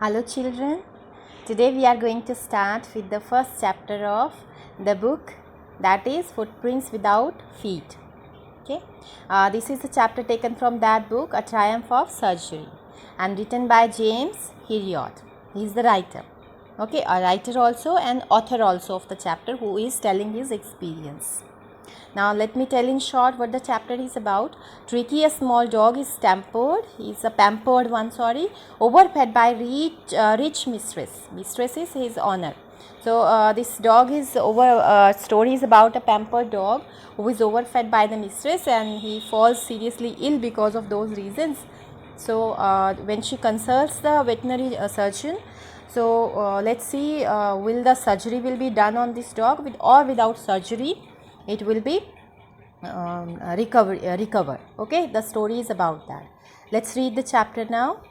Hello children, today we are going to start with the first chapter of the book, that is Footprints Without Feet. Okay, this is a chapter taken from that book, A Triumph of Surgery, and written by James Heriot. He is the writer. Okay, a writer also and author also of the chapter, who is telling his experience. Now let me tell in short what the chapter is about. Tricky, a small dog, is pampered. He is a pampered one, overfed by rich mistress. Mistress is his owner. So this dog is story is about a pampered dog who is overfed by the mistress, and he falls seriously ill because of those reasons. So when she consults the veterinary surgeon, let's see, will the surgery will be done on this dog with or without surgery. It will be recover. Okay, the story is about that. Let's read the chapter now.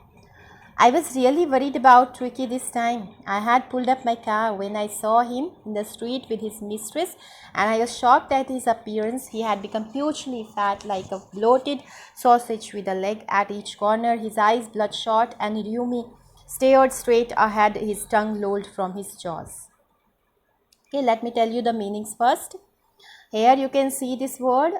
I was really worried about Tricky this time. I had pulled up my car when I saw him in the street with his mistress, and I was shocked at his appearance. He had become hugely fat, like a bloated sausage with a leg at each corner. His eyes bloodshot and rheumy stared straight ahead, his tongue lolled from his jaws. Okay, let me tell you the meanings first. Here you can see this word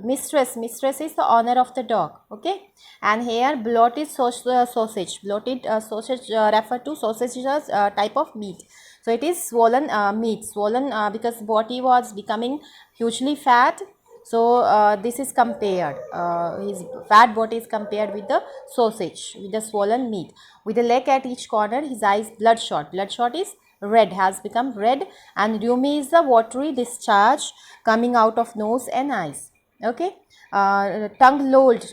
mistress. Mistress is the owner of the dog. Okay, and here bloated sausage. Bloated sausage refer to sausage as type of meat. So it is swollen meat. Swollen because body was becoming hugely fat. So this is compared. His fat body is compared with the sausage, with the swollen meat, with the leg at each corner. His eyes bloodshot. Bloodshot is red, has become red, and rheumy is the watery discharge coming out of nose and eyes. Okay, tongue lolled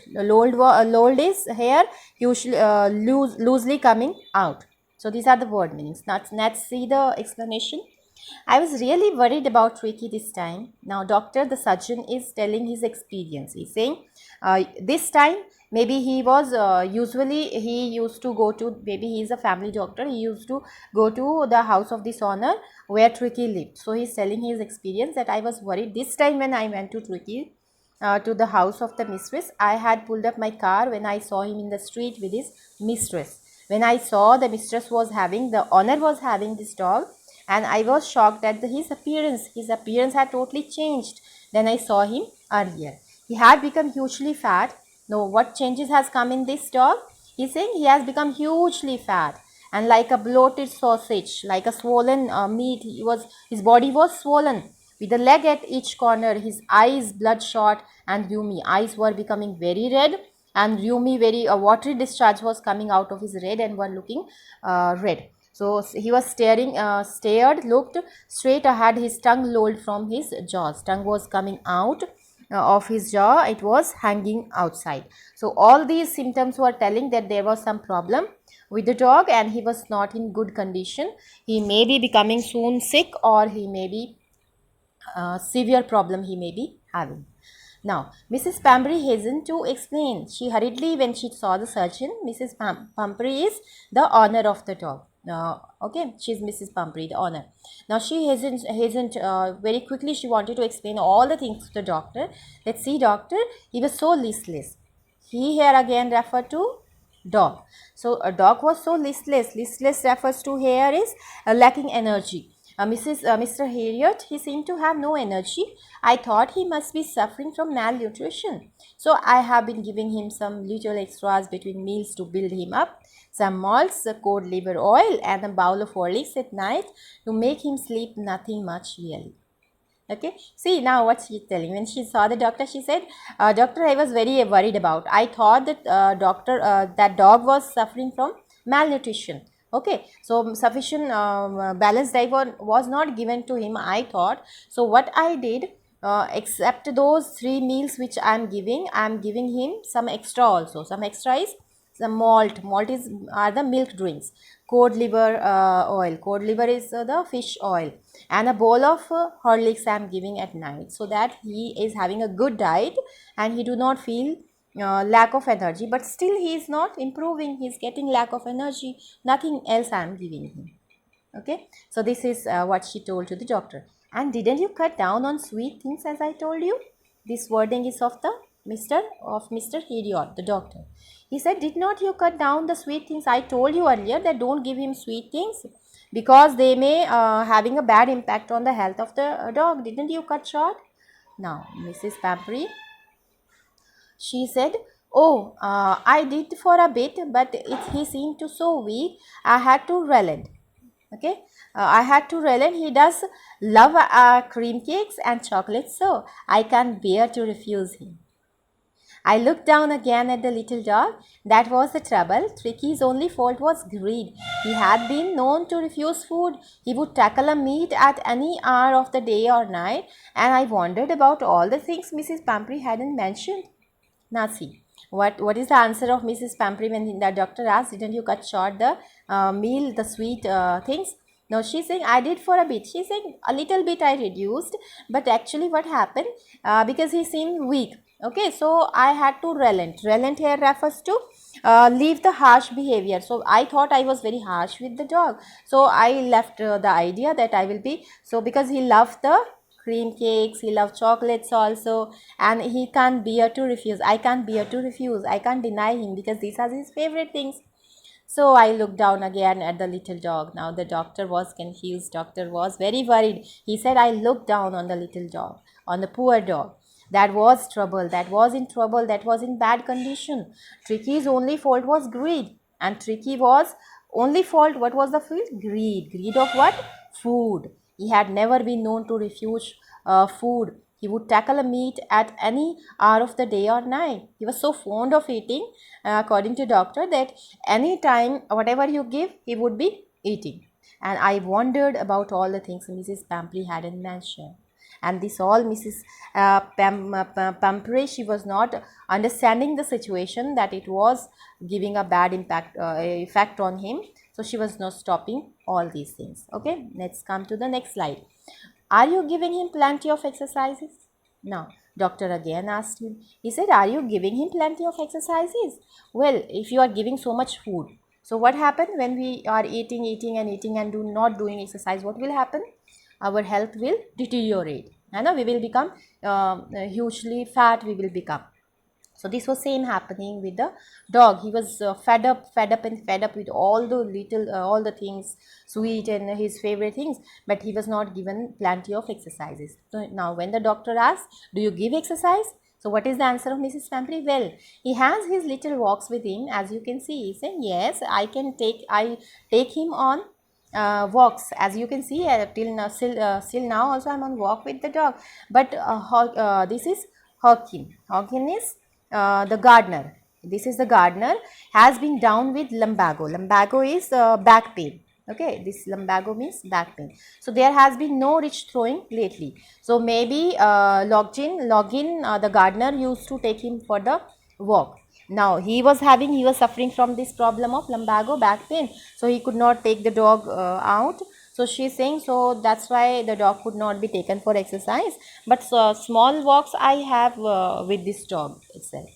is here usually loosely coming out. So these are the word meanings. Now let's see the explanation. I was really worried about Ricky this time. Now, doctor, the surgeon, is telling his experience. He's saying this time maybe he was usually he used to go to, maybe he is a family doctor, he used to go to the house of this owner where Tricky lived. So he's telling his experience that I was worried this time when I went to Tricky to the house of the mistress. I had pulled up my car when I saw him in the street with his mistress. When I saw the mistress was having, the owner was having this dog, and I was shocked at his appearance. His appearance had totally changed than I saw him earlier. He had become hugely fat. Now, what changes has come in this dog? He's saying he has become hugely fat and like a bloated sausage, like a swollen meat. His body was swollen with the leg at each corner. His eyes bloodshot and rheumy. Eyes were becoming very red, and rheumy, very watery discharge was coming out of his red and were looking red. So he was looked straight ahead, his tongue lolled from his jaws. Tongue was coming out of his jaw, it was hanging outside. So all these symptoms were telling that there was some problem with the dog and he was not in good condition. He may be becoming soon sick, or he may be severe problem he may be having. Now, Mrs. Pambury hastened to explain. She hurriedly, when she saw the surgeon, Mrs. Pambury is the owner of the dog. Okay, she is Mrs. Pambury, the owner. Now, she hastened very quickly. She wanted to explain all the things to the doctor. Let's see, doctor. He was so listless. He here again referred to dog. So, a dog was so listless. Listless refers to here is lacking energy. Mr. Heriot, he seemed to have no energy. I thought he must be suffering from malnutrition. So I have been giving him some little extras between meals to build him up. Some malts, cod liver oil, and a bowl of Horlicks at night to make him sleep. Nothing much really. Okay, see now what she's telling. When she saw the doctor, she said, doctor, I was very worried about. I thought that that dog was suffering from malnutrition. Okay, so sufficient balanced diet was not given to him, I thought. So what I did, except those 3 meals which I am giving him some extra also. Some extra is some malt is are the milk drinks. Cod liver oil, cod liver is the fish oil, and a bowl of Horlicks I am giving at night, so that he is having a good diet and he do not feel lack of energy, but still he is not improving, he is getting lack of energy. Nothing else I am giving him. Okay, so this is what she told to the doctor. And didn't you cut down on sweet things as I told you? This wording is of the Mr. Heriot, the doctor. He said, "Did not you cut down the sweet things? I told you earlier that don't give him sweet things because they may having a bad impact on the health of the dog. Didn't you cut short?" Now, Mrs. Pampery, she said, "Oh, I did for a bit, but he seemed to so weak. I had to relent. Okay, I had to relent. He does love cream cakes and chocolates, so I can't bear to refuse him." I looked down again at the little dog. That was the trouble. Tricky's only fault was greed. He had been known to refuse food. He would tackle a meat at any hour of the day or night, and I wondered about all the things Mrs. Pampery hadn't mentioned. Now see, what is the answer of Mrs. Pampery when the doctor asked, "Didn't you cut short the meal, the sweet things?" No, she's saying, "I did for a bit." She's saying, "A little bit I reduced, but actually what happened, because he seemed weak. Okay, so I had to relent. Relent here refers to leave the harsh behavior. So I thought I was very harsh with the dog. So I left the idea that I will be, so because he loved the cream cakes, he loved chocolates also, and he can't bear to refuse. I can't bear to refuse. I can't deny him because these are his favorite things." So I looked down again at the little dog. Now the doctor was confused. Doctor was very worried. He said, "I looked down on the little dog, on the poor dog. That was trouble. That was in trouble. That was in bad condition. Tricky's only fault was greed. And Tricky was only fault. What was the fault? Greed. Greed of what? Food. He had never been known to refuse food. He would tackle a meat at any hour of the day or night. He was so fond of eating, according to doctor, that any time, whatever you give, he would be eating." And I wondered about all the things Mrs. Pampery hadn't mentioned. And this all Mrs. Pampery, she was not understanding the situation, that it was giving a bad effect on him. So she was not stopping all these things. Okay, let's come to the next slide. "Are you giving him plenty of exercises?" Now, doctor again asked him. He said, "Are you giving him plenty of exercises?" Well, if you are giving so much food, so what happens when we are eating and do not doing exercise? What will happen? Our health will deteriorate. And we will become hugely fat. We will become. So this was same happening with the dog. He was fed up with all the things sweet and his favorite things, but he was not given plenty of exercises. So now when the doctor asked, "Do you give exercise?" So what is the answer of Mrs. Pampery? Well, he has his little walks with him, as you can see. He said, "Yes, I take him on walks, as you can see. Still now also I'm on walk with the dog." But this is Hawkin. Hawkin is the gardener. This is the gardener, has been down with lumbago. Lumbago is back pain. Okay, this lumbago means back pain. So there has been no rich throwing lately. So maybe Login, the gardener used to take him for the walk. Now he was suffering from this problem of lumbago, back pain. So he could not take the dog out. So she's saying, so that's why the dog could not be taken for exercise. But small walks I have with this dog itself.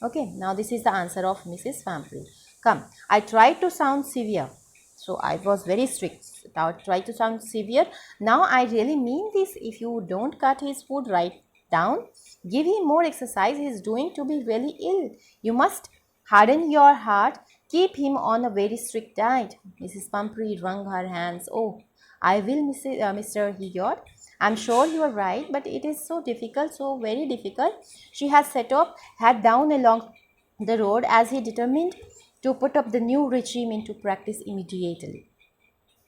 Okay, now this is the answer of Mrs. Pampery. Come, I tried to sound severe. So I was very strict. I tried to sound severe. Now I really mean this. If you don't cut his food right down, give him more exercise, he is doing to be really ill. You must harden your heart. Keep him on a very strict diet. Mrs. Pampery wrung her hands. Oh, I will, Mr. Heriot. I'm sure you are right, but it is so difficult, so very difficult. She has set up, had down along the road as he determined to put up the new regime into practice immediately.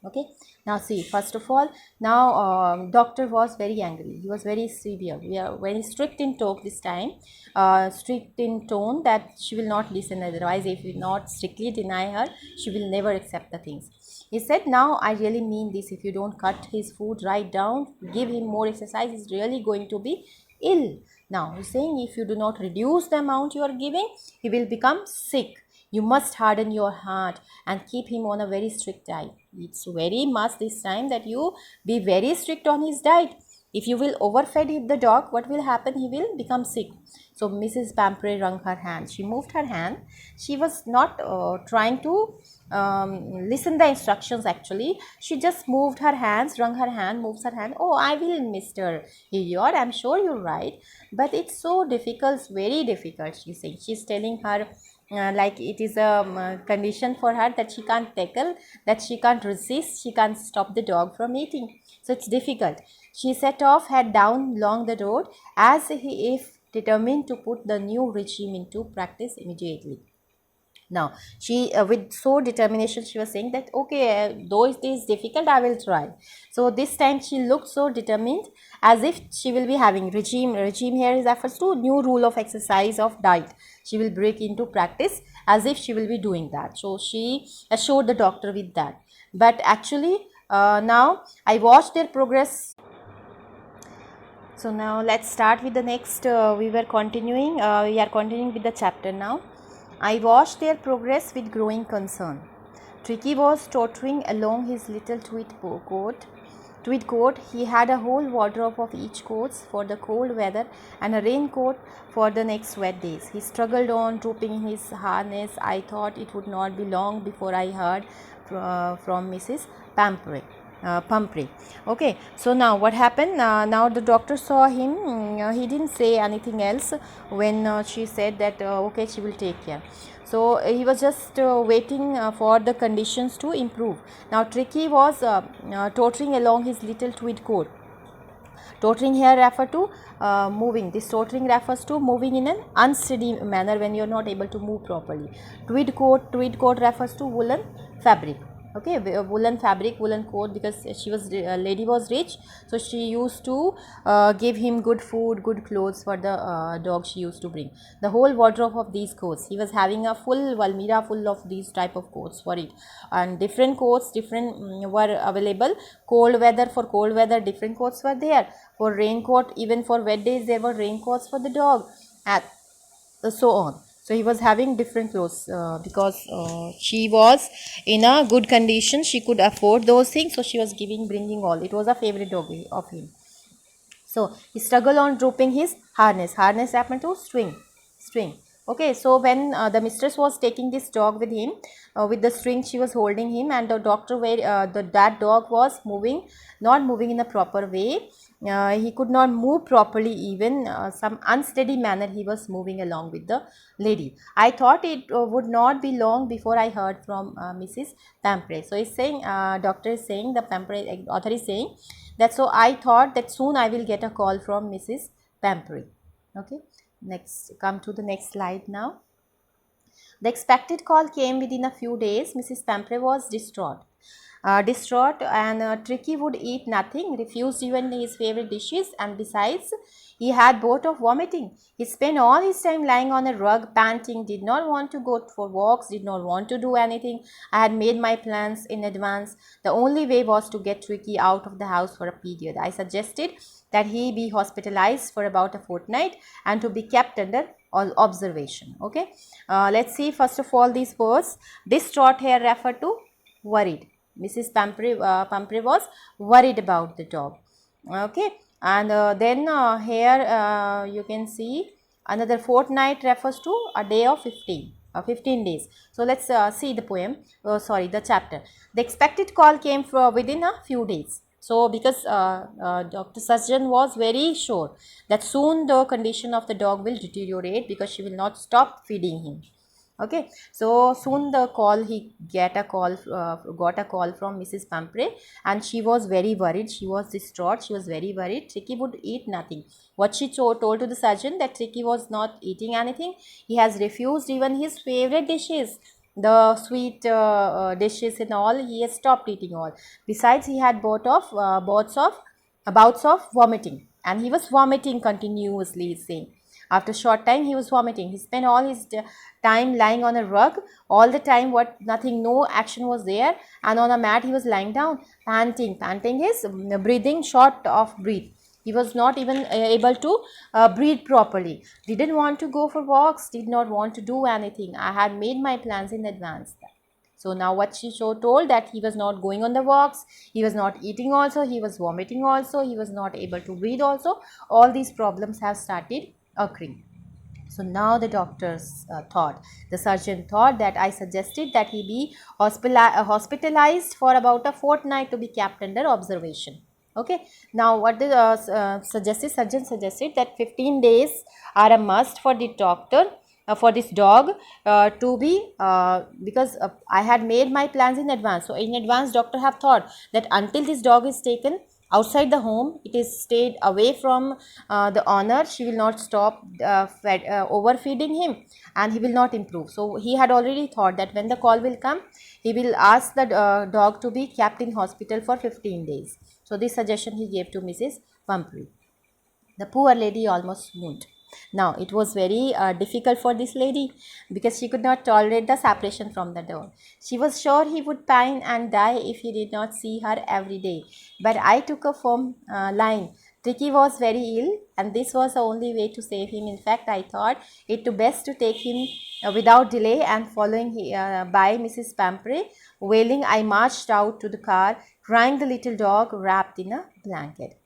Okay, now see, first of all, now doctor was very angry. He was very severe. We are very strict in talk this time, strict in tone, that she will not listen. Otherwise, if you not strictly deny her, she will never accept the things. He said, "Now I really mean this. If you don't cut his food right down, give him more exercise, he's really going to be ill." Now he's saying, if you do not reduce the amount you are giving, he will become sick. You must harden your heart and keep him on a very strict diet. It's very must this time that you be very strict on his diet. If you will overfeed the dog, what will happen? He will become sick. So Mrs. Pampre wrung her hand. She moved her hand. She was not trying to listen the instructions actually. She just moved her hands, wrung her hand, moves her hand. Oh, I will, Mr. Idiot. I'm sure you're right. But it's so difficult, very difficult, she's saying. She's telling her like it is a condition for her that she can't tackle, that she can't resist, she can't stop the dog from eating. So it's difficult. She set off, head down along the road as if determined to put the new regime into practice immediately. Now she with so determination she was saying that okay, though it is difficult, I will try. So this time she looked so determined, as if she will be having regime here is refers to new rule of exercise of diet. She will break into practice as if she will be doing that. So she assured the doctor with that. But actually now I watched their progress. So now let's start with the next. We are continuing with the chapter now. I watched their progress with growing concern. Tricky was tottering along his little tweed coat. He had a whole wardrobe of each coats for the cold weather and a raincoat for the next wet days. He struggled on, drooping his harness. I thought it would not be long before I heard from Mrs. Pumphrey. Okay, so now what happened? Now the doctor saw him. He didn't say anything else when she said that okay, she will take care. So he was just waiting for the conditions to improve. Now Tricky was tottering along his little tweed coat. Tottering here refer to moving. This tottering refers to moving in an unsteady manner when you are not able to move properly. Tweed coat refers to woolen fabric. Okay, woolen fabric, woolen coat, because she was lady was rich, so she used to give him good food, good clothes for the dog she used to bring. The whole wardrobe of these coats, he was having a full valmira full of these type of coats for it, and different coats were available. Cold weather different coats were there. For raincoat, even for wet days there were raincoats for the dog, and so on. So he was having different clothes because she was in a good condition, she could afford those things, so she was bringing all. It was a favorite dog of him. So he struggled on dropping his harness. Harness happened to string. Okay, so when the mistress was taking this dog with him, with the string she was holding him, and the doctor where that dog was not moving in a proper way. He could not move properly, even some unsteady manner he was moving along with the lady. I thought it would not be long before I heard from Mrs. Pampre. So he's saying, doctor is saying, the Pampre author is saying that, so I thought that soon I will get a call from Mrs. Pampre. Okay, next, come to the next slide now. The expected call came within a few days. Mrs. Pampre was distraught, and Tricky would eat nothing, refused even his favorite dishes, and besides, he had bout of vomiting. He spent all his time lying on a rug, panting, did not want to go for walks, did not want to do anything. I had made my plans in advance. The only way was to get Tricky out of the house for a period. I suggested that he be hospitalized for about a fortnight and to be kept under observation. Okay, let's see first of all these words. Distraught here refer to worried. Mrs. Pumphrey was worried about the dog. Okay, and then here you can see another fortnight refers to a day of 15 days. So let's see the poem, the chapter. The expected call came within a few days. So because Dr. Sajjan was very sure that soon the condition of the dog will deteriorate, because she will not stop feeding him. Okay, so soon he got a call from Mrs. Pampre, and she was very worried, she was distraught, she was very worried. Tricky would eat nothing. What she told to the surgeon, that Tricky was not eating anything. He has refused even his favorite dishes, the sweet dishes and all. He has stopped eating all. Besides, he had bouts of vomiting, and he was vomiting continuously, saying. After a short time, he was vomiting. He spent all his time lying on a rug. All the time, no action was there. And on a mat, he was lying down, panting. Panting is breathing, short of breath. He was not even able to breathe properly. Didn't want to go for walks. Did not want to do anything. I had made my plans in advance. So now what she told, that he was not going on the walks, he was not eating also, he was vomiting also, he was not able to breathe also. All these problems have started occurring. So now the the surgeon thought that I suggested that he be hospitalized for about a fortnight to be kept under observation. Okay. Now what the surgeon suggested that 15 days are a must for the doctor, for this dog to be because I had made my plans in advance. So in advance doctor have thought that until this dog is taken outside the home, it is stayed away from the owner, she will not stop overfeeding him and he will not improve. So he had already thought that when the call will come, he will ask the dog to be kept in hospital for 15 days. So this suggestion he gave to Mrs. Pumphrey. The poor lady almost swooned. Now it was very difficult for this lady because she could not tolerate the separation from the dog. She was sure he would pine and die if he did not see her every day. But I took a firm line. Tricky was very ill and this was the only way to save him. In fact, I thought it to best to take him without delay, and following by Mrs. Pumphrey wailing, I marched out to the car, crying the little dog wrapped in a blanket.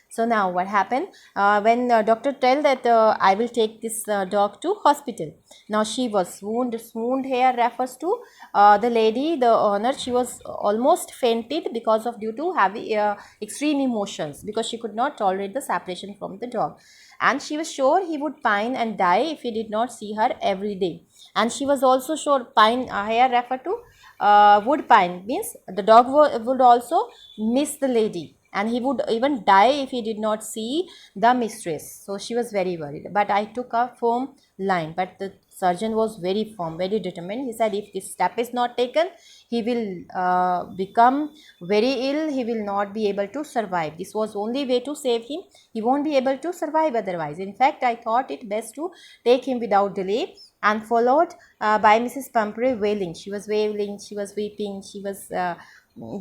So now what happened when doctor tell that I will take this dog to hospital. Now she was swooned here refers to the lady, the owner. She was almost fainted because of due to heavy extreme emotions, because she could not tolerate the separation from the dog, and she was sure he would pine and die if he did not see her every day. And she was also sure pine here refer to would pine means the dog would also miss the lady, and he would even die if he did not see the mistress. So she was very worried. But I took a firm line. But the surgeon was very firm, very determined. He said if this step is not taken, he will become very ill. He will not be able to survive. This was only way to save him. He won't be able to survive otherwise. In fact, I thought it best to take him without delay, and followed by Mrs. Pumphrey wailing. She was wailing, she was weeping, she was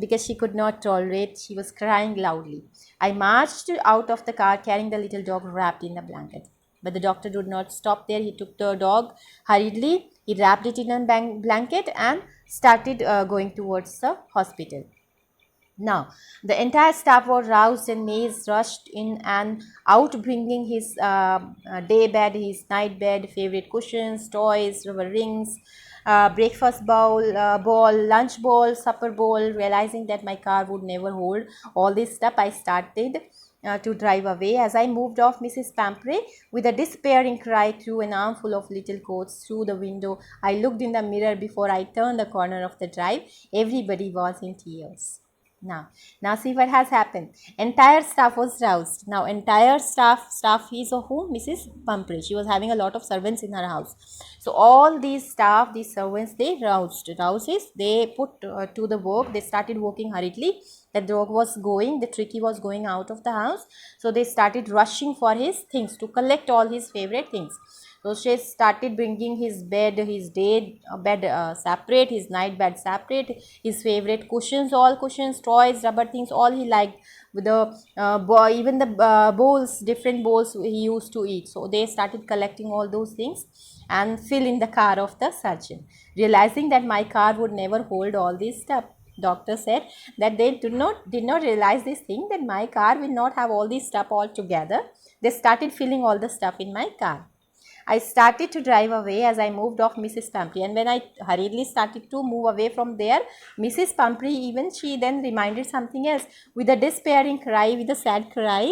because she could not tolerate, she was crying loudly. I marched out of the car carrying the little dog wrapped in a blanket. But the doctor did not stop there. He took the dog hurriedly, he wrapped it in a blanket and started going towards the hospital. Now, the entire staff was roused and Maze rushed in and out, bringing his day bed, his night bed, favorite cushions, toys, rubber rings, breakfast bowl, lunch bowl, supper bowl. Realizing that my car would never hold all this stuff, I started to drive away. As I moved off, Mrs. Pumphrey, with a despairing cry, threw an armful of little coats through the window. I looked in the mirror before I turned the corner of the drive. Everybody was in tears. Now see what has happened. Entire staff was roused. Now entire staff is of whom? Mrs. Pumphrey. She was having a lot of servants in her house. So all these staff, these servants, they roused. Rouses, they put to the work. They started working hurriedly. The dog was going, the Tricky was going out of the house. So they started rushing for his things, to collect all his favorite things. So she started bringing his bed, his day bed separate, his night bed separate, his favorite cushions, all cushions, toys, rubber things, all he liked. With the even the bowls, different bowls he used to eat. So they started collecting all those things and fill in the car of the surgeon. Realizing that my car would never hold all this stuff, doctor said that they did not realize this thing, that my car will not have all this stuff all together. They started filling all the stuff in my car. I started to drive away as I moved off Mrs. Pumphrey, and when I hurriedly started to move away from there, Mrs. Pumphrey, even she then reminded something else. With a despairing cry, with a sad cry,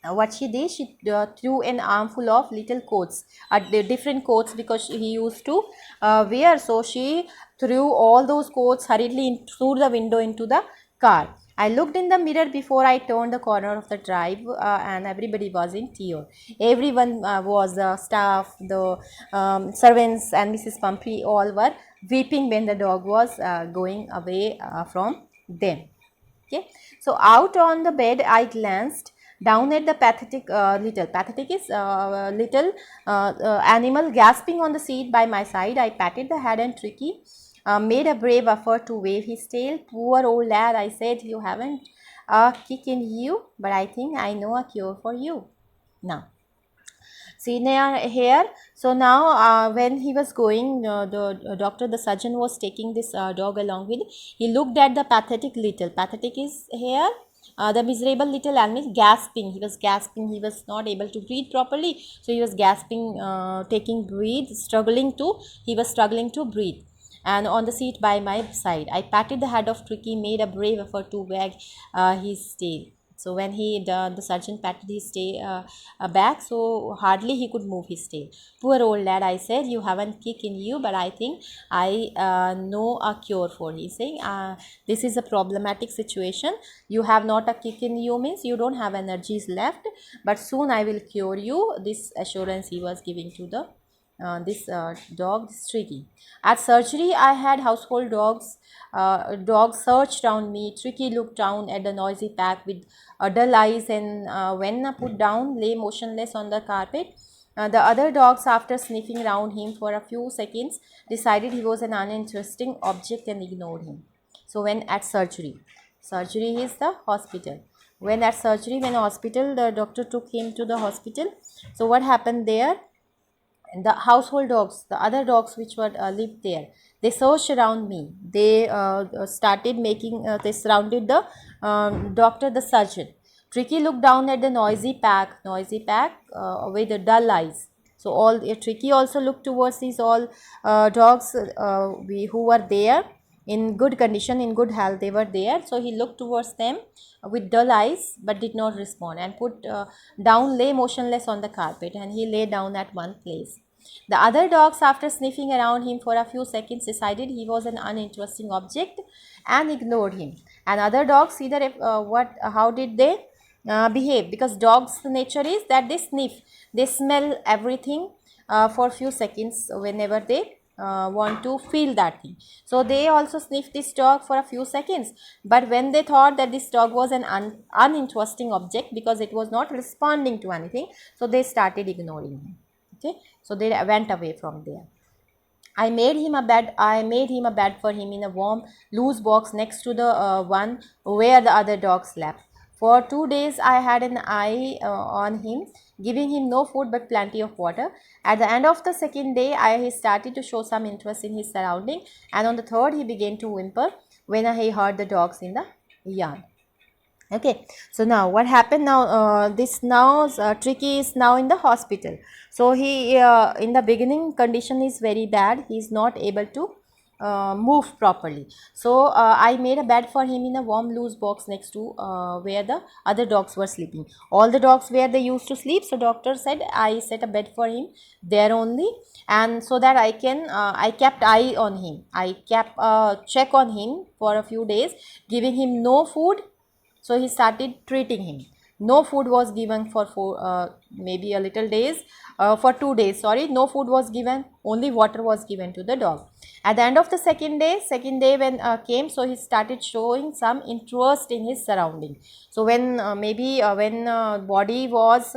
what she did, she threw an armful of little coats, different coats, because he used to wear. So she threw all those coats hurriedly through the window into the car. I looked in the mirror before I turned the corner of the drive, and everybody was in tears. Everyone was the staff, the servants, and Mrs. Pumphrey all were weeping when the dog was going away from them. Okay, so out on the bed I glanced down at the pathetic is little animal gasping on the seat by my side. I patted the head, and Tricky made a brave effort to wave his tail. Poor old lad, I said, you haven't a kick in you, but I think I know a cure for you. Now see here. So now when he was going, the doctor, the surgeon was taking this dog along with. He looked at the pathetic little. Pathetic is here. The miserable little animal gasping. He was gasping. He was not able to breathe properly. So he was gasping, taking breathe, struggling to. He was struggling to breathe. And on the seat by my side, I patted the head of Tricky, made a brave effort to wag his tail. So when the surgeon patted his tail back, so hardly he could move his tail. Poor old lad, I said, you haven't kick in you, but I think I know a cure for. He's saying, this is a problematic situation. You have not a kick in you means you don't have energies left, but soon I will cure you. This assurance he was giving to the this dog, this Tricky. At surgery, I had household dogs. Dogs searched around me. Tricky looked down at the noisy pack with dull eyes, and when put down, lay motionless on the carpet. The other dogs, after sniffing around him for a few seconds, decided he was an uninteresting object and ignored him. So when at surgery is the hospital. When hospital, the doctor took him to the hospital. So what happened there? The household dogs, the other dogs which were lived there, they searched around me. They started making, they surrounded the doctor, the surgeon. Tricky looked down at the noisy pack with the dull eyes. So all Tricky also looked towards these all dogs who were there in good condition, in good health. They were there. So he looked towards them with dull eyes, but did not respond, and put down, lay motionless on the carpet, and he lay down at one place. The other dogs, after sniffing around him for a few seconds, decided he was an uninteresting object and ignored him. And other dogs, either how did they behave? Because dogs' nature is that they sniff, they smell everything for a few seconds whenever they want to feel that thing. So they also sniffed this dog for a few seconds, but when they thought that this dog was an uninteresting object because it was not responding to anything, so they started ignoring him. Okay, so they went away from there. I made him a bed for him in a warm, loose box next to the one where the other dogs slept. For 2 days, I had an eye on him, giving him no food but plenty of water. At the end of the second day, he started to show some interest in his surrounding, and on the third, he began to whimper when he heard the dogs in the yard. Okay, so now what happened now? This now Tricky is now in the hospital. So he in the beginning condition is very bad. He is not able to move properly. So I made a bed for him in a warm loose box next to where the other dogs were sleeping. All the dogs where they used to sleep. So doctor said I set a bed for him there only, and so that I kept eye on him. I kept check on him for a few days, giving him no food. So he started treating him. No food was given for maybe a little days. For 2 days, sorry, no food was given. Only water was given to the dog. At the end of the second day when came, so he started showing some interest in his surrounding. So when when body was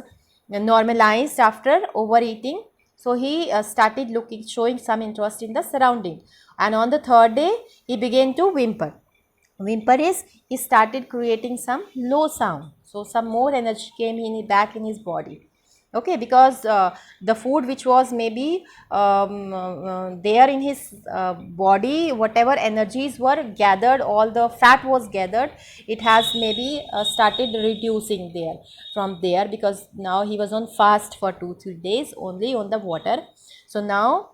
normalized after overeating, so he started showing some interest in the surrounding. And on the third day, he began to whimper. Whimper is he started creating some low sound, so some more energy came back in his body. Okay, because the food which was maybe there in his body, whatever energies were gathered, all the fat was gathered, it has maybe started reducing there from there, because now he was on fast for 2-3 days only on the water. So now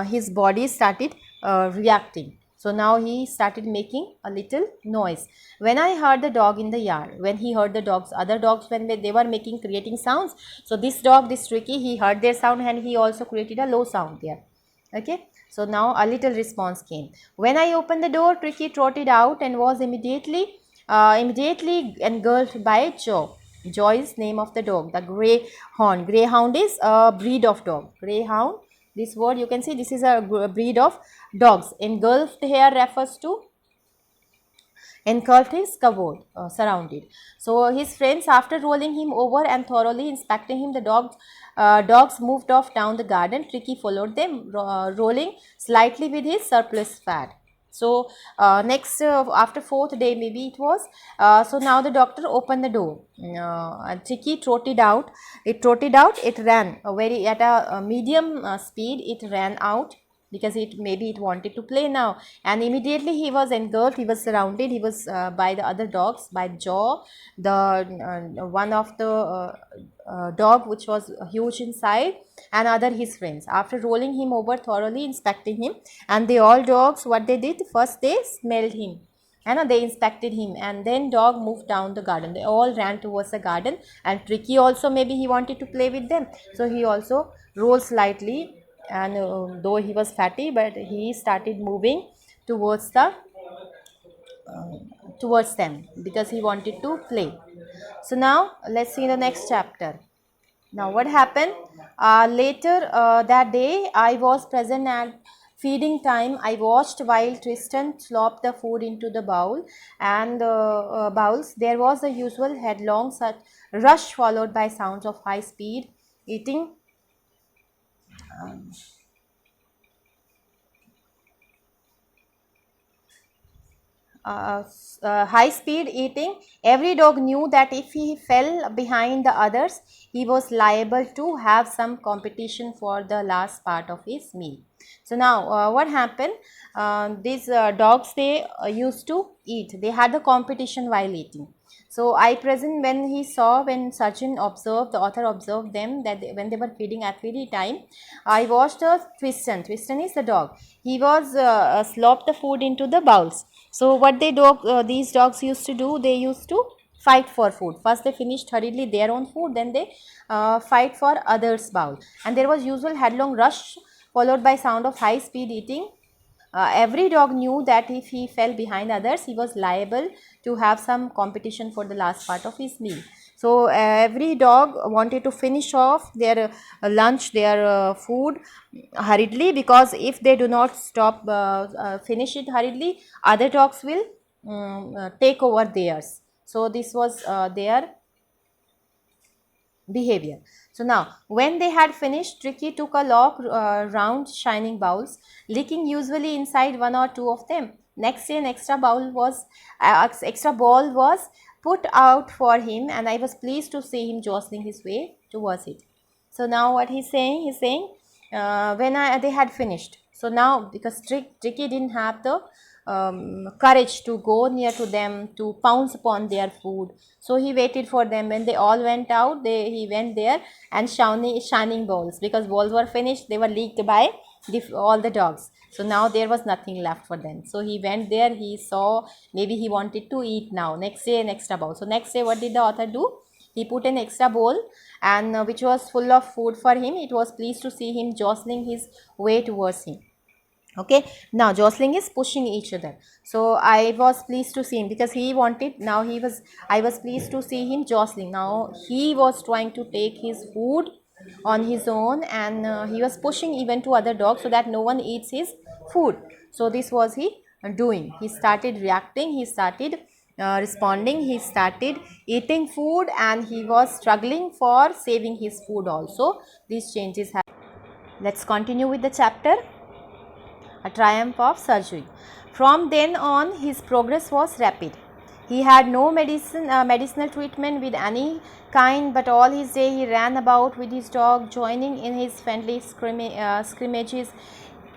his body started reacting. So now he started making a little noise. When I heard the dog in the yard, when he heard the dogs, other dogs, when they were creating sounds. So this dog, this Tricky, he heard their sound and he also created a low sound there. Okay. So now a little response came. When I opened the door, Tricky trotted out and was immediately engulfed by Joe. Joy is name of the dog, the greyhound. Greyhound is a breed of dog. Greyhound, this word you can see, this is a breed of dogs. Engulfed here refers to engulfed is covered, surrounded. So his friends, after rolling him over and thoroughly inspecting him, the dogs moved off down the garden. Tricky followed them, rolling slightly with his surplus fat. So next after fourth day maybe it was, so now the doctor opened the door. Tricky trotted out, it ran very at a medium speed, it ran out. because maybe it wanted to play now. And immediately he was engulfed, he was surrounded, he was by the other dogs, by Jaw, the one of the dog which was huge in size, and other his friends. After rolling him over thoroughly, inspecting him, and they all dogs, what they did, first they smelled him, and they inspected him, and then dog moved down the garden. They all ran towards the garden, and Tricky also, maybe he wanted to play with them, so he also rolled slightly, and though he was fatty, but he started moving towards towards them, because he wanted to play. So now let's see the next chapter. Now what happened? Later that day, I was present at feeding time. I watched while Tristan slopped the food into the bowl and bowls. There was the usual headlong such rush, followed by sounds of high speed eating. High speed eating. Every dog knew that if he fell behind the others, he was liable to have some competition for the last part of his meal. So now what happened? These dogs, they used to eat. They had the competition while eating. So I present when he saw, when Sachin observed, the author observed them, that when they were feeding at feeding time, I watched Tristan. Tristan is the dog. He was slopped the food into the bowls. So what these dogs used to do, they used to fight for food. First they finished hurriedly their own food, then they fight for others' bowl. And there was usual headlong rush, followed by sound of high speed eating. Every dog knew that if he fell behind others, he was liable to have some competition for the last part of his meal. So every dog wanted to finish off their lunch, their food hurriedly, because if they do not finish it hurriedly, other dogs will take over theirs. So this was their behavior. So now when they had finished, Tricky took a long round shining bowls, licking usually inside one or two of them. Next day an extra ball was put out for him, and I was pleased to see him jostling his way towards it. So now what he's saying, they had finished. So now, because Tricky didn't have the courage to go near to them, to pounce upon their food, so he waited for them. When they all went out, he went there and shining bowls, because bowls were finished, they were leaked by all the dogs. So now there was nothing left for them. So he went there, he saw, maybe he wanted to eat now. Next day an extra bowl. So next day what did the author do? He put an extra bowl, and which was full of food for him. It was pleased to see him jostling his way towards him. Okay, now jostling is pushing each other. So I was pleased to see him, because he wanted, now I was pleased to see him jostling. Now he was trying to take his food on his own, and he was pushing even to other dogs, so that no one eats his food. So this was he doing. He started reacting, he started responding, he started eating food, and he was struggling for saving his food also. These changes have. Let's continue with the chapter. A triumph of surgery. From then on, his progress was rapid. He had no medicinal treatment with any kind, but all his day he ran about with his dog, joining in his friendly scrimmages.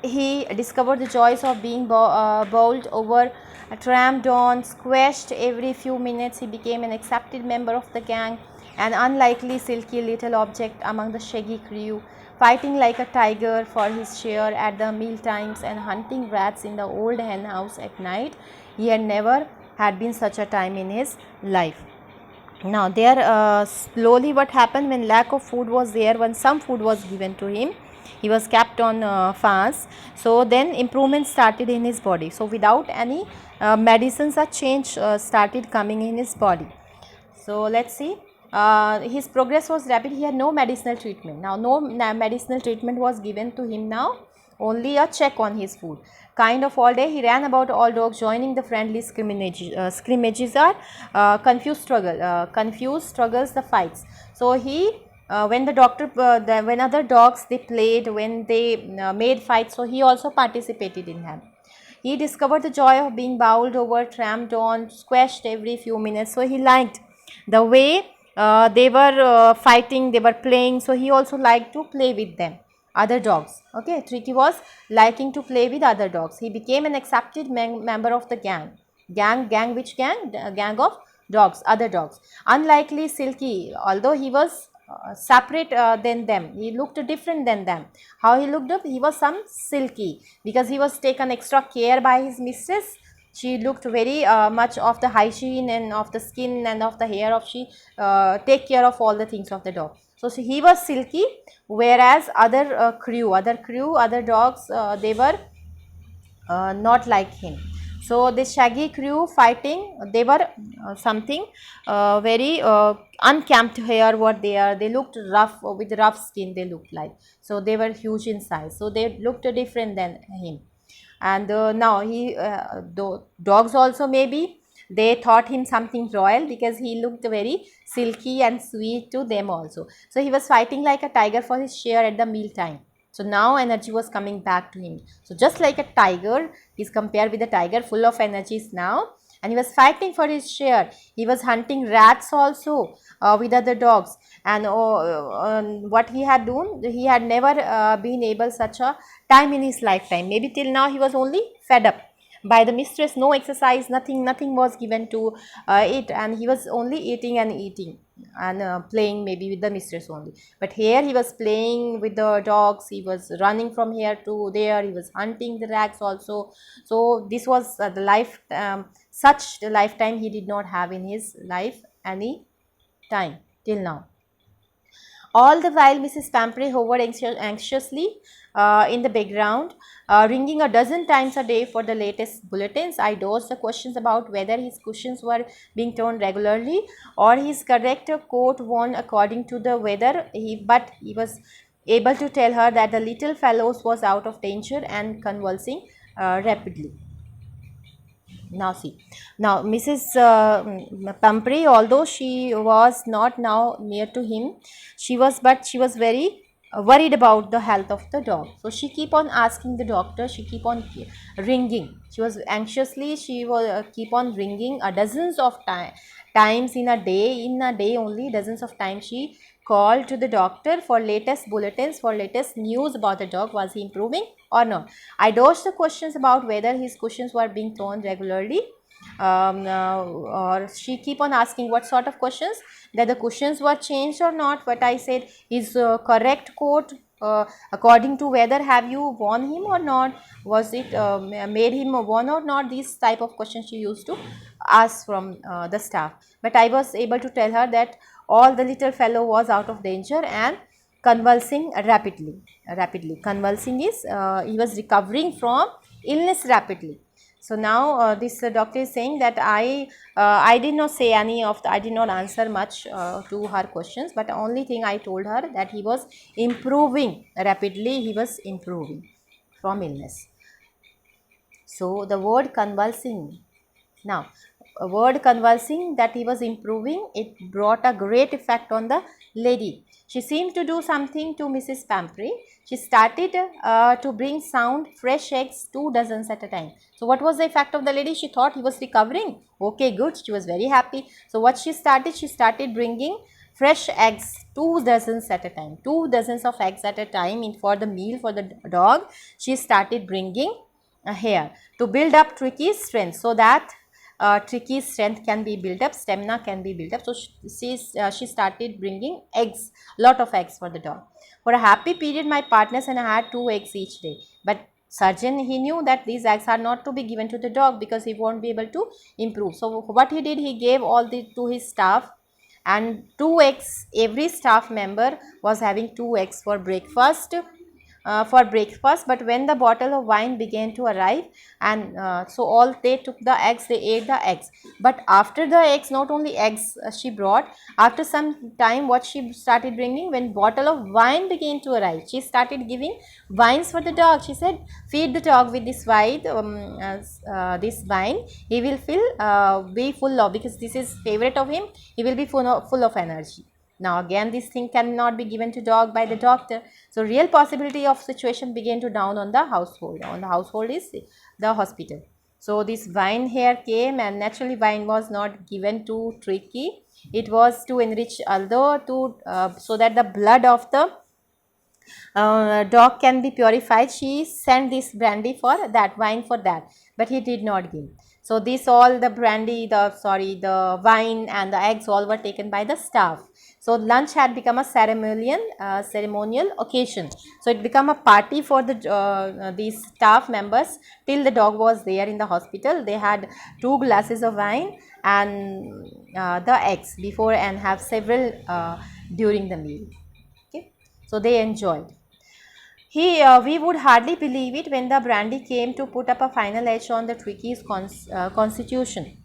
He discovered the joys of being bowled over, tramped on, squashed every few minutes. He became an accepted member of the gang, an unlikely silky little object among the shaggy crew, fighting like a tiger for his share at the meal times and hunting rats in the old hen house at night. He had never had been such a time in his life. Now there slowly what happened, when lack of food was there, when some food was given to him, he was kept on fast. So then improvements started in his body. So without any medicines, a change started coming in his body. So let's see. His progress was rapid. He had no medicinal treatment. Now no medicinal treatment was given to him now. Only a check on his food. Kind of all day he ran about all dogs, joining the friendly scrimmages are confused struggles, the fights. So he when the doctor when other dogs they played, when they made fights, so he also participated in them. He discovered the joy of being bowled over, tramped on, squashed every few minutes. So he liked the way they were fighting, they were playing. So he also liked to play with them. other dogs. Okay, Tricky was liking to play with other dogs. He became an accepted member of the gang. Gang, which gang? The gang of dogs, other dogs. Unlikely Silky, although he was separate than them, he looked different than them. How he looked up? He was some Silky, because he was taken extra care by his mistress. She looked very much of the hygiene and of the skin and of the hair of she take care of all the things of the dog. So he was Silky, whereas other dogs, they were not like him. So the shaggy crew fighting, they were something very unkempt hair what they are. They looked rough, with rough skin they looked like. So they were huge in size. So they looked different than him. And now the dogs also, maybe they thought him something royal, because he looked very silky and sweet to them also. So he was fighting like a tiger for his share at the meal time. So now energy was coming back to him. So just like a tiger, he's compared with a tiger, full of energies now, and he was fighting for his share. He was hunting rats also with other dogs. And what he had done, he had never been able such a time in his lifetime. Maybe till now he was only fed up by the mistress. No exercise, nothing was given to it, and he was only eating and eating and playing maybe with the mistress only. But here he was playing with the dogs, he was running from here to there, he was hunting the rats also. So this was the life, such the lifetime he did not have in his life any time till now. All the while, Mrs. Pamprey hovered anxiously in the background, ringing a dozen times a day for the latest bulletins. I dodged the questions about whether his cushions were being turned regularly or his correct coat worn according to the weather. But he was able to tell her that the little fellow was out of danger and convulsing rapidly. Now see, now Mrs. Pumphrey, although she was not now near to him, she was very worried about the health of the dog. So she keep on asking the doctor. She keep on ringing. She was anxiously. She will keep on ringing a dozens of times in a day. In a day only, dozens of times she called to the doctor for latest bulletins, for latest news about the dog. Was he improving or not? I dodged the questions about whether his cushions were being torn regularly. Or she keep on asking what sort of questions, that the cushions were changed or not. But I said, his correct coat according to whether have you worn him or not, was it made him worn or not. These type of questions she used to ask from the staff. But I was able to tell her that all the little fellow was out of danger and convulsing rapidly. Convulsing is he was recovering from illness rapidly. So now this doctor is saying that I did not say any of the, I did not answer much to her questions, but the only thing I told her that he was improving rapidly, he was improving from illness. So the word convulsing, now a word convulsing, that he was improving, it brought a great effect on the lady. She seemed to do something to Mrs. Pamprey. She started to bring sound fresh eggs, 2 dozens at a time. So what was the effect of the lady? She thought he was recovering. Okay, good. She was very happy. So what she started bringing fresh eggs, 2 dozens at a time. 2 dozens of eggs at a time for the meal for the dog. She started bringing here to build up Tricky's strength, so that Tricky's strength can be built up, stamina can be built up. So she started bringing eggs, lot of eggs for the dog. For a happy period, my partners and I had 2 eggs each day. But surgeon, he knew that these eggs are not to be given to the dog, because he won't be able to improve. So what he did, he gave all to his staff, and 2 eggs, every staff member was having 2 eggs for breakfast. But when the bottle of wine began to arrive, and so all they took the eggs, they ate the eggs. But after the eggs, not only eggs she brought, after some time what she started bringing, when bottle of wine began to arrive, she started giving wines for the dog. She said, feed the dog with this wine, this wine, he will be full of, because this is favorite of him, he will be full of energy. Now again, this thing cannot be given to dog by the doctor. So real possibility of situation began to down on the household. On the household is the hospital. So this wine here came, and naturally wine was not given to Tricky. It was to enrich, although to so that the blood of the dog can be purified. She sent this brandy for that, wine for that, but he did not give. So this all the brandy, the wine and the eggs all were taken by the staff. So lunch had become a ceremonial occasion. So it became a party for these staff members till the dog was there in the hospital. They had 2 glasses of wine and the eggs before and have several during the meal. Okay, so they enjoyed. We would hardly believe it when the brandy came to put up a final edge on the Tricky's constitution.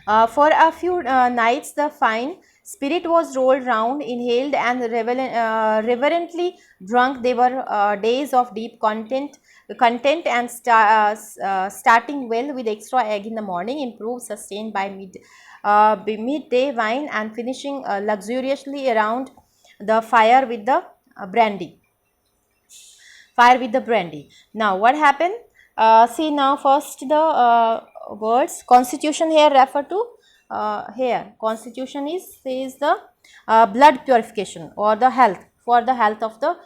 For a few nights, the fine spirit was rolled round, inhaled, and reverently drunk. They were days of deep content and starting well with extra egg in the morning, improved, sustained by midday wine, and finishing luxuriously around the fire with the brandy. Now what happened? See now first the words constitution here refer to here constitution is says the blood purification or the health, for the health of the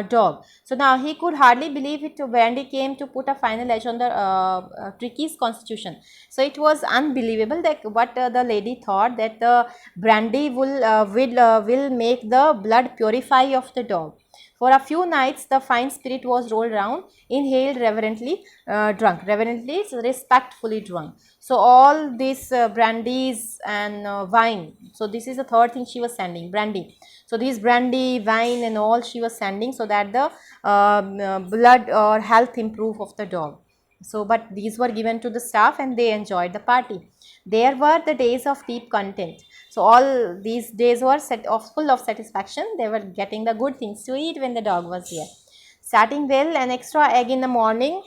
dog. So now he could hardly believe it when he came to put a final edge on the Tricky's constitution. So it was unbelievable that what the lady thought, that the brandy will make the blood purify of the dog. For a few nights, the fine spirit was rolled round, inhaled, reverently drunk. Reverently is respectfully drunk. So all these brandies and wine. So this is the third thing she was sending, brandy. So these brandy, wine and all she was sending so that the blood or health improve of the dog. So but these were given to the staff and they enjoyed the party. There were the days of deep content. So all these days were full of satisfaction. They were getting the good things to eat when the dog was here. Starting well, an extra egg in the morning,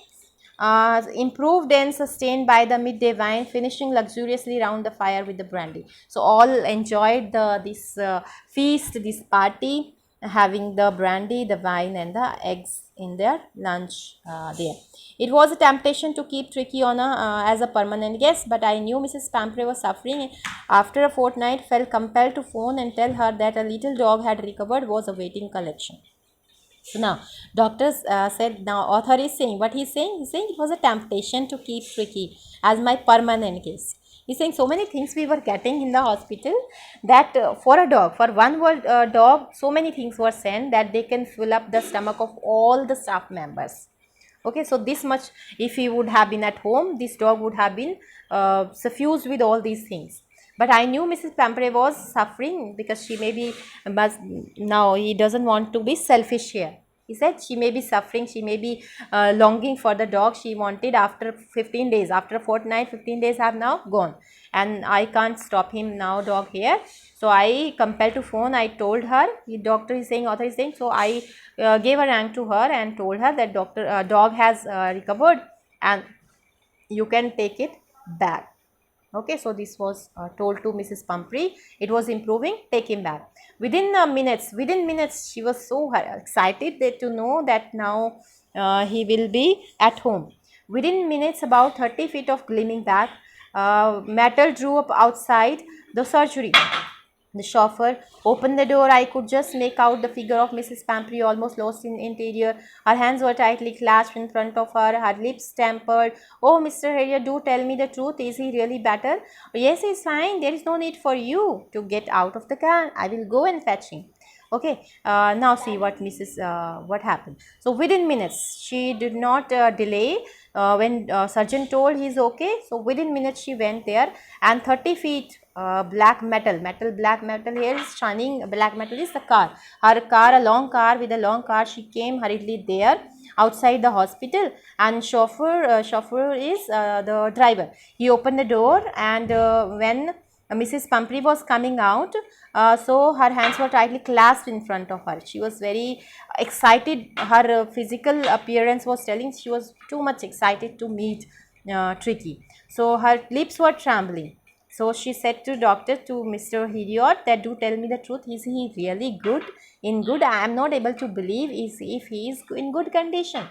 improved and sustained by the midday wine, finishing luxuriously round the fire with the brandy. So all enjoyed this feast, this party, having the brandy, the wine and the eggs in their lunch there. It was a temptation to keep Tricky on as a permanent guest, but I knew Mrs. Pampre was suffering. After a fortnight, felt compelled to phone and tell her that a little dog had recovered, was awaiting collection. So now, doctors said, now author is saying, what he's saying it was a temptation to keep Tricky as my permanent guest. He's saying so many things we were getting in the hospital that for a dog, for one dog, so many things were sent that they can fill up the stomach of all the staff members. Okay, so this much, if he would have been at home, this dog would have been suffused with all these things. But I knew Mrs. Pampre was suffering because she may be, but now he doesn't want to be selfish here. He said she may be suffering, she may be longing for the dog she wanted after 15 days, after a fortnight, 15 days have now gone. And I can't stop him now, dog here. So I compelled to phone, I told her, the doctor is saying, author is saying, so I gave a rank to her and told her that dog has recovered and you can take it back. Okay, so this was told to Mrs. Pumphrey. It was improving, take him back. Within minutes, she was so excited to know that now he will be at home. Within minutes, about 30 feet of gleaming back, metal drew up outside the surgery. The chauffeur opened the door. I could just make out the figure of Mrs. Pamphrey, almost lost in interior. Her hands were tightly clasped in front of her lips tempered. Oh, Mr. Harrier, do tell me the truth. Is he really better? Yes, he's fine. There is no need for you to get out of the car. I will go and fetch him. Okay, now see what happened. So within minutes, she did not delay. When surgeon told he's okay, so within minutes she went there, and 30 feet black metal here is shining. Black metal is the car, her car, a long car with a long car. She came hurriedly there outside the hospital, and chauffeur is the driver. He opened the door, and when Mrs. Pumphrey was coming out, so her hands were tightly clasped in front of her. She was very excited. Her physical appearance was telling she was too much excited to meet Tricky. So her lips were trembling. So she said to doctor, to Mr. Heriot, that do tell me the truth. Is he really good? In good? I am not able to believe if he is in good condition.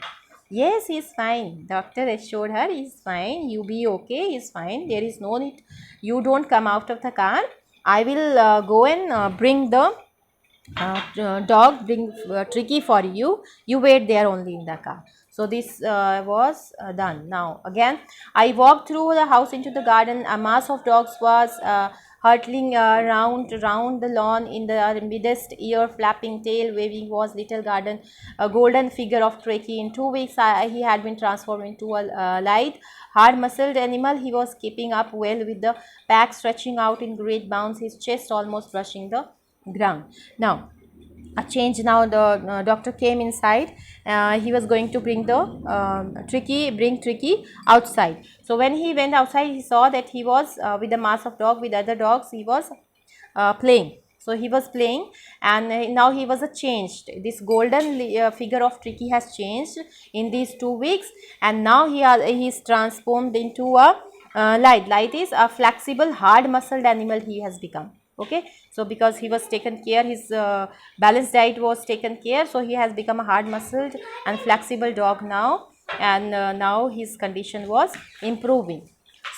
Yes, he is fine. Doctor assured her, he is fine. You be okay. He is fine. There is no need. You don't come out of the car. I will go and bring the dog bring Tricky for you. You wait there only in the car. So this was done. Now again, I walked through the house into the garden. A mass of dogs was hurtling round the lawn. In the midst, ear flapping, tail waving, was little garden, a golden figure of Tricky. In 2 weeks, he had been transformed into a light, hard-muscled animal. He was keeping up well with the pack, stretching out in great bounds, his chest almost brushing the ground. Now a change. Now the doctor came inside. He was going to bring Tricky outside. So when he went outside, he saw that he was with a mass of dog, with other dogs. He was playing. So he was playing, and now he was a changed. This golden figure of Tricky has changed in these 2 weeks, and now he is transformed into a light. Light is a flexible, hard muscled animal he has become. Okay, so because he was taken care, his balanced diet was taken care, so he has become a hard muscled and flexible dog now, and now his condition was improving.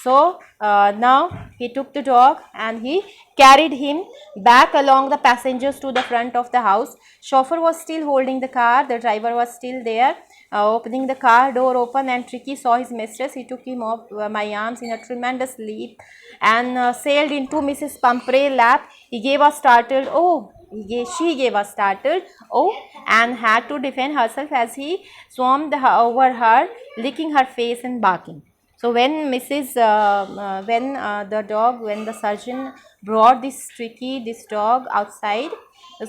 So now he took the dog and he carried him back along the passengers to the front of the house. Chauffeur was still holding the car, the driver was still there, opening the car door open, and Tricky saw his mistress. He took him off my arms in a tremendous leap and sailed into Mrs. Pumphrey's lap. He gave a startled oh. She gave a startled oh, and had to defend herself as he swarmed over her, licking her face and barking. So when the surgeon brought this dog outside,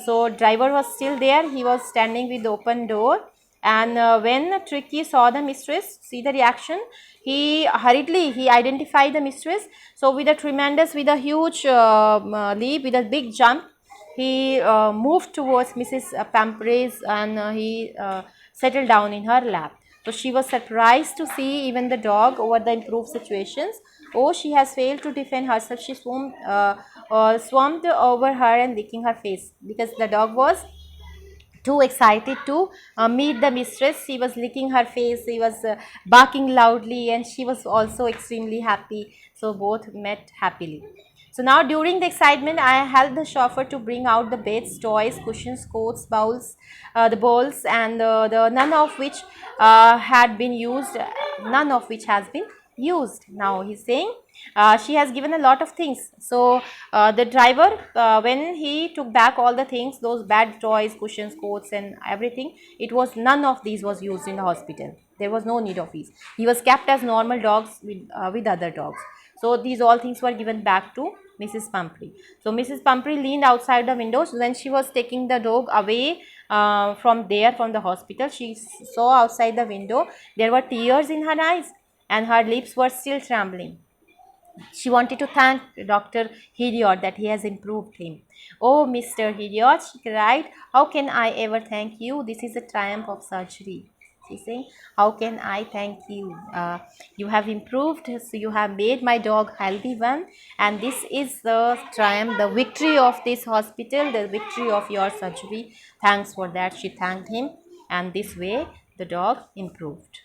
so driver was still there. He was standing with the open door, and when Tricky saw the mistress, see the reaction, he identified the mistress. So with a huge leap, with a big jump, he moved towards Mrs. Pumphrey's, and he settled down in her lap. So she was surprised to see even the dog over the improved situations. Oh, she has failed to defend herself. She swarmed over her and licking her face, because the dog was too excited to meet the mistress. She was licking her face, he was barking loudly, and she was also extremely happy. So both met happily. So now during the excitement, I helped the chauffeur to bring out the beds, toys, cushions, coats, bowls, the bowls, and the none of which had been used, none of which has been used. Now he's saying she has given a lot of things. So the driver, when he took back all the things, those bad toys, cushions, coats, and everything, it was none of these was used in the hospital. There was no need of these. He was kept as normal dogs with other dogs. So these all things were given back to Mrs. Pumphrey. So Mrs. Pumphrey leaned outside the window. So when she was taking the dog away from the hospital, she saw outside the window there were tears in her eyes, and her lips were still trembling. She wanted to thank Dr. Heriot that he has improved him. Oh, Mr. Heriot, she cried, how can I ever thank you? This is a triumph of surgery. She's saying, how can I thank you? You have improved, so you have made my dog healthy one, and this is the triumph, the victory of this hospital, the victory of your surgery. Thanks for that. She thanked him, and this way the dog improved.